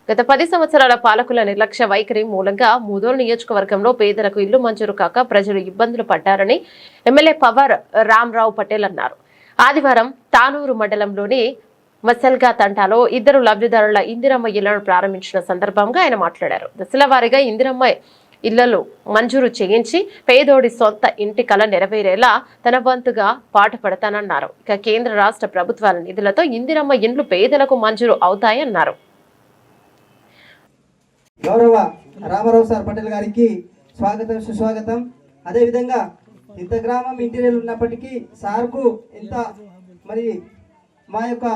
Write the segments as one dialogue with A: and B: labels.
A: గత 10 సంవత్సరాల పాలకుల నిర్లక్ష్య వైఖరి మూలంగా ముదోల్ నియోజకవర్గంలో పేదలకు ఇల్లు మంజూరు కాక ప్రజలు ఇబ్బందులు పడ్డారని ఎమ్మెల్యే పవర్ రామరావు పటేల్ అన్నారు. ఆదివారం తానూరు మండలంలోని మసల్గా తంటాలో 2 లబ్ధిదారుల ఇందిరమ్మ ఇళ్లను ప్రారంభించిన సందర్భంగా ఆయన మాట్లాడారు. దశలవారీగా ఇందిరమ్మ ఇళ్లను మంజూరు చేయించి పేదోడి సొంత ఇంటి కల నెరవేరేలా తన వంతుగా పాటుపడతానన్నారు. ఇక కేంద్ర రాష్ట్ర ప్రభుత్వాల నిధులతో ఇందిరమ్మ ఇండ్లు పేదలకు మంజూరు అవుతాయన్నారు.
B: గౌరవ రామారావు సార్ పటేల్ గారికి స్వాగతం, సుస్వాగతం. అదేవిధంగా ఇంత గ్రామం ఇంటీరియర్ ఉన్నప్పటికీ సార్కు ఇంత మరి మా యొక్క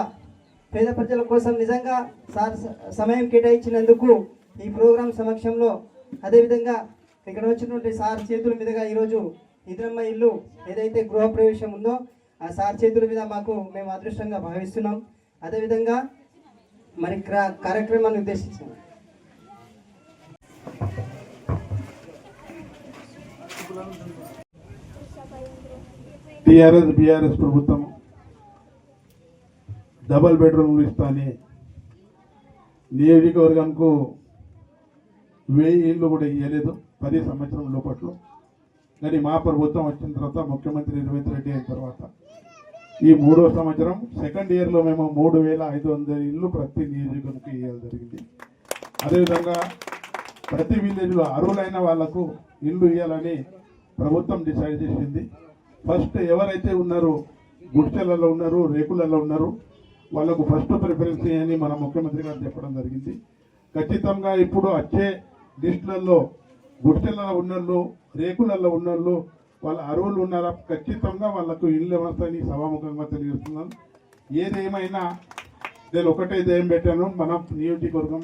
B: పేద ప్రజల కోసం నిజంగా సార్ సమయం కేటాయించినందుకు ఈ ప్రోగ్రాం సమక్షంలో, అదేవిధంగా ఇక్కడ వచ్చినటువంటి సార్ చేతుల మీదుగా ఈరోజు ఇందిరమ్మ ఇల్లు ఏదైతే గృహప్రవేశం ఉందో ఆ సార్ చేతుల మీద మేము అదృష్టంగా భావిస్తున్నాం. అదేవిధంగా మరి కార్యక్రమాన్ని ఉద్దేశించాం.
C: బీఆర్ఎస్ ప్రభుత్వం డబల్ బెడ్రూమ్లు ఇస్తానే నియోజకవర్గానికి 1000 ఇళ్ళు కూడా ఇవ్వలేదు 10 సంవత్సరం లోపట్లో. కానీ మా ప్రభుత్వం వచ్చిన తర్వాత ముఖ్యమంత్రి రేవంత్ రెడ్డి అయిన తర్వాత ఈ 3వ సంవత్సరం సెకండ్ ఇయర్లో మేము 3500 ఇళ్ళు ప్రతి నియోజకవర్గానికి ఇవ్వాలి జరిగింది. అదేవిధంగా ప్రతి విలేజ్లో అర్హులైన వాళ్లకు ఇల్లు ఇవ్వాలని ప్రభుత్వం డిసైడ్ చేసింది. ఫస్ట్ ఎవరైతే ఉన్నారో గుడిసెలలో ఉన్నారు, రేకులలో ఉన్నారు, వాళ్ళకు ఫస్ట్ ప్రిఫరెన్స్ అని మన ముఖ్యమంత్రి గారు చెప్పడం జరిగింది. ఖచ్చితంగా ఇప్పుడు వచ్చే లిస్టులలో గుడిసెలలో ఉన్నోళ్ళు, రేకులలో ఉన్నోళ్ళు, వాళ్ళ అర్హులు ఉన్నారా, ఖచ్చితంగా వాళ్ళకు ఇల్లు వ్యవస్థని సభాముఖంగా తెలియజేస్తున్నాను. ఏదేమైనా నేను ఒకటే ధ్యేయం పెట్టాను, మన నియోజకవర్గం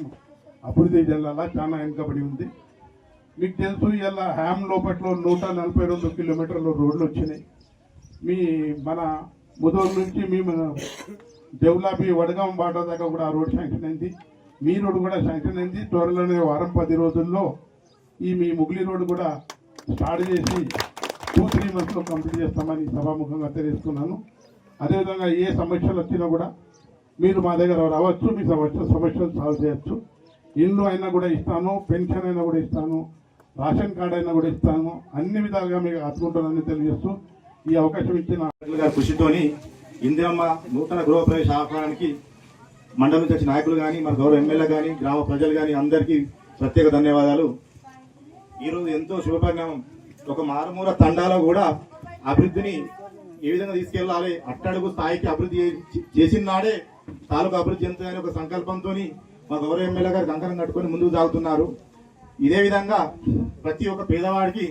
C: అభివృద్ధి జిల్లాలో చాలా వెనుకబడి ఉంది. మీకు తెలుసు, ఇలా హ్యామ్ లోపట్లో 142 కిలోమీటర్ల రోడ్లు వచ్చినాయి. మన ముదోల్ నుంచి మేము దేవులాబి వడగాం బాట దాకా కూడా ఆ రోడ్ శాంక్షన్ అయింది. మీ రోడ్డు కూడా శాంక్షన్ అయింది. త్వరలోనే వారం 10 రోజుల్లో మీ ముగిలి రోడ్డు కూడా స్టార్ట్ చేసి 2-3 మంత్స్లో కంప్లీట్ చేస్తామని సభాముఖంగా తెలియజేస్తున్నాను. అదేవిధంగా ఏ సమస్యలు వచ్చినా కూడా మీరు మా దగ్గర రావచ్చు, మీ సమస్యలు సాల్వ్ చేయొచ్చు. ఇల్లు అయినా కూడా ఇస్తాను, పెన్షన్ అయినా కూడా ఇస్తాను, రేషన్ కార్డు అయినా కూడా ఇస్తాను, అన్ని విధాలుగా మీకు ఆదుకుంటానని తెలియజేస్తూ ఈ అవకాశం ఇచ్చిన
D: కృషితోని ఇందిరమ్మ నూతన గృహప్రవేశ ఆహ్వానానికి మండలం నుంచి వచ్చిన నాయకులు కానీ, మన గౌరవ ఎమ్మెల్యే కానీ, గ్రామ ప్రజలు కానీ అందరికీ ప్రత్యేక ధన్యవాదాలు. ఈరోజు ఎంతో శుభపరిణామం. ఒక మారుమూల తండాలో కూడా అభివృద్ధిని ఏ విధంగా తీసుకెళ్లాలి, అట్టడుగు స్థాయికి అభివృద్ధి చేసిన నాడే తాలూకు అభివృద్ధి చెందుతుందని ఒక సంకల్పంతో మా గౌరవ ఎమ్మెల్యే గారు కంకణం కట్టుకొని ముందుకు సాగుతున్నారు. ఇదే విధంగా ప్రతి ఒక్క పేదవాడికి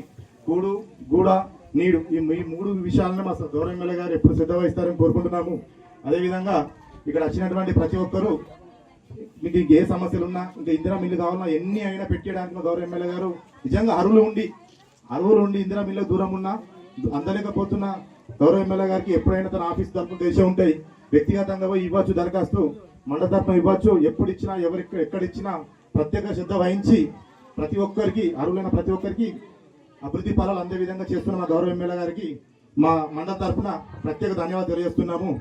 D: కూడు, గూడ, నీడు ఈ 3 విషయాలను మా గౌరవ ఎమ్మెల్యే గారు ఎప్పుడు శ్రద్ధ వహిస్తారని కోరుకుంటున్నాము. అదేవిధంగా ఇక్కడ వచ్చినటువంటి ప్రతి ఒక్కరూ మీకు ఏ సమస్యలు ఉన్నా, ఇంకా ఇందిరా మిల్లు కావాలన్నా ఎన్ని అయినా పెట్టడానికి మా గౌరవ ఎమ్మెల్యే గారు నిజంగా అర్హులు ఉండి ఇందిరా మిల్లు దూరం ఉన్నా అందలేకపోతున్నా గౌరవ ఎమ్మెల్యే గారికి ఎప్పుడైనా తన ఆఫీస్ తరఫున తెలిసే ఉంటాయి. వ్యక్తిగతంగా పోయి ఇవ్వచ్చు, దరఖాస్తు మండల తరఫున ఇవ్వచ్చు. ఎప్పుడు ఇచ్చినా ఎక్కడిచ్చినా ప్రత్యేక శ్రద్ధ వహించి ప్రతి ఒక్కరికి అర్హులైన ప్రతి ఒక్కరికి అభివృద్ధి ఫలాలు అందే విధంగా చేస్తున్న మా గౌరవ ఎమ్మెల్యే గారికి మా మండల తరఫున ప్రత్యేక ధన్యవాదాలు తెలియజేస్తున్నాము.